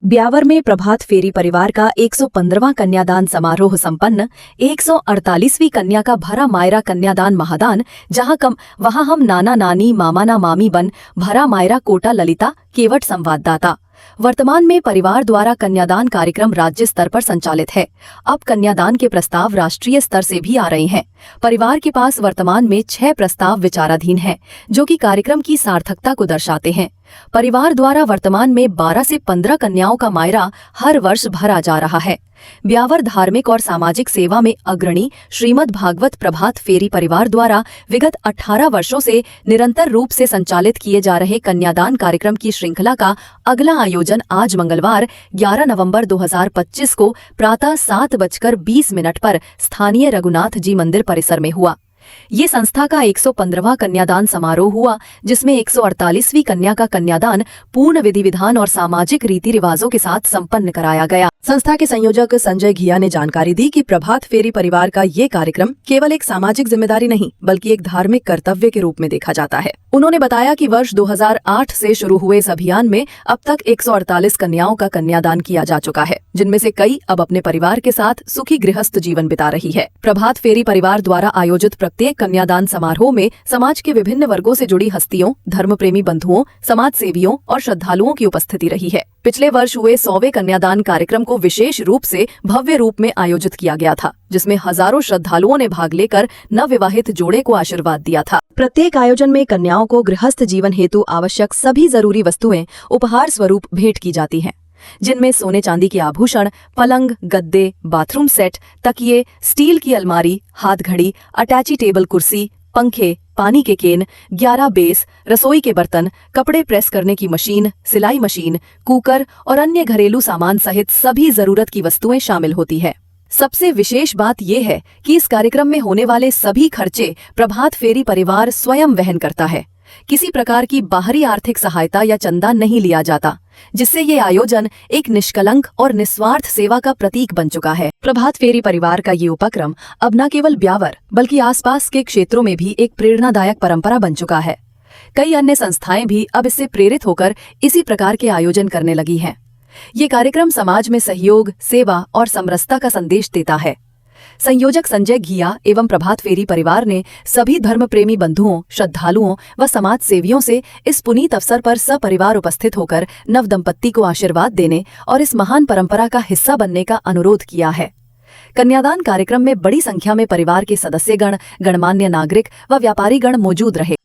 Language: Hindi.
ब्यावर में प्रभात फेरी परिवार का 115वां कन्यादान समारोह संपन्न। 148वीं कन्या का भरा मायरा कन्यादान महादान। वहां हम नाना नानी मामा ना मामी बन भरा मायरा कोटा ललिता केवट संवाददाता। वर्तमान में परिवार द्वारा कन्यादान कार्यक्रम राज्य स्तर पर संचालित है। अब कन्यादान के प्रस्ताव राष्ट्रीय स्तर से भी आ रहे हैं। परिवार के पास वर्तमान में 6 प्रस्ताव विचाराधीन हैं, जो कि कार्यक्रम की सार्थकता को दर्शाते हैं। परिवार द्वारा वर्तमान में 12 से 15 कन्याओं का मायरा हर वर्ष भरा जा रहा है। ब्यावर धार्मिक और सामाजिक सेवा में अग्रणी श्रीमद् भागवत प्रभात फेरी परिवार द्वारा विगत 18 वर्षों से निरंतर रूप से संचालित किए जा रहे कन्यादान कार्यक्रम की श्रृंखला का अगला आयोजन आज मंगलवार 11 नवंबर 2025 को प्रातः 7:20 पर स्थानीय रघुनाथ जी मंदिर परिसर में हुआ। ये संस्था का 115वां कन्यादान समारोह हुआ, जिसमें 148वीं कन्या का कन्यादान पूर्ण विधि विधान और सामाजिक रीति रिवाजों के साथ संपन्न कराया गया। संस्था के संयोजक संजय घिया ने जानकारी दी कि प्रभात फेरी परिवार का ये कार्यक्रम केवल एक सामाजिक जिम्मेदारी नहीं, बल्कि एक धार्मिक कर्तव्य के रूप में देखा जाता है। उन्होंने बताया कि वर्ष 2008 से शुरू हुए इस अभियान में अब तक 148 कन्याओं का कन्यादान किया जा चुका है, जिनमें से कई अब अपने परिवार के साथ सुखी गृहस्थ जीवन बिता रही है। प्रभात फेरी परिवार द्वारा आयोजित प्रत्येक कन्यादान समारोह में समाज के विभिन्न वर्गों से जुड़ी हस्तियों, धर्म प्रेमी बंधुओं, समाज सेवियों और श्रद्धालुओं की उपस्थिति रही है। पिछले वर्ष हुए 100वें कन्यादान कार्यक्रम को विशेष रूप से भव्य रूप में आयोजित किया गया था, जिसमें हजारों श्रद्धालुओं ने भाग लेकर नवविवाहित जोड़े को आशीर्वाद दिया था। प्रत्येक आयोजन में कन्याओं को गृहस्थ जीवन हेतु आवश्यक सभी जरूरी वस्तुएं उपहार स्वरूप भेंट की जाती हैं, जिनमें सोने चांदी के आभूषण, पलंग, गद्दे, बाथरूम सेट, तकिए, स्टील की अलमारी, हाथ घड़ी, अटैची टेबल कुर्सी, पंखे, पानी के केन, 11 बेस, रसोई के बर्तन, कपड़े प्रेस करने की मशीन, सिलाई मशीन, कुकर और अन्य घरेलू सामान सहित सभी जरूरत की वस्तुएं शामिल होती है। सबसे विशेष बात यह है कि इस कार्यक्रम में होने वाले सभी खर्चे प्रभात फेरी परिवार स्वयं वहन करता है। किसी प्रकार की बाहरी आर्थिक सहायता या चंदा नहीं लिया जाता, जिससे ये आयोजन एक निष्कलंक और निस्वार्थ सेवा का प्रतीक बन चुका है। प्रभात फेरी परिवार का ये उपक्रम अब न केवल ब्यावर बल्कि आसपास के क्षेत्रों में भी एक प्रेरणादायक परंपरा बन चुका है। कई अन्य संस्थाएं भी अब इससे प्रेरित होकर इसी प्रकार के आयोजन करने लगी हैं। ये कार्यक्रम समाज में सहयोग, सेवा और समरसता का संदेश देता है। संयोजक संजय घिया एवं प्रभात फेरी परिवार ने सभी धर्म प्रेमी बंधुओं, श्रद्धालुओं व समाज सेवियों से इस पुनीत अवसर पर सपरिवार उपस्थित होकर नव दंपत्ति को आशीर्वाद देने और इस महान परंपरा का हिस्सा बनने का अनुरोध किया है। कन्यादान कार्यक्रम में बड़ी संख्या में परिवार के सदस्यगण, गणमान्य नागरिक व व्यापारी गण मौजूद रहे।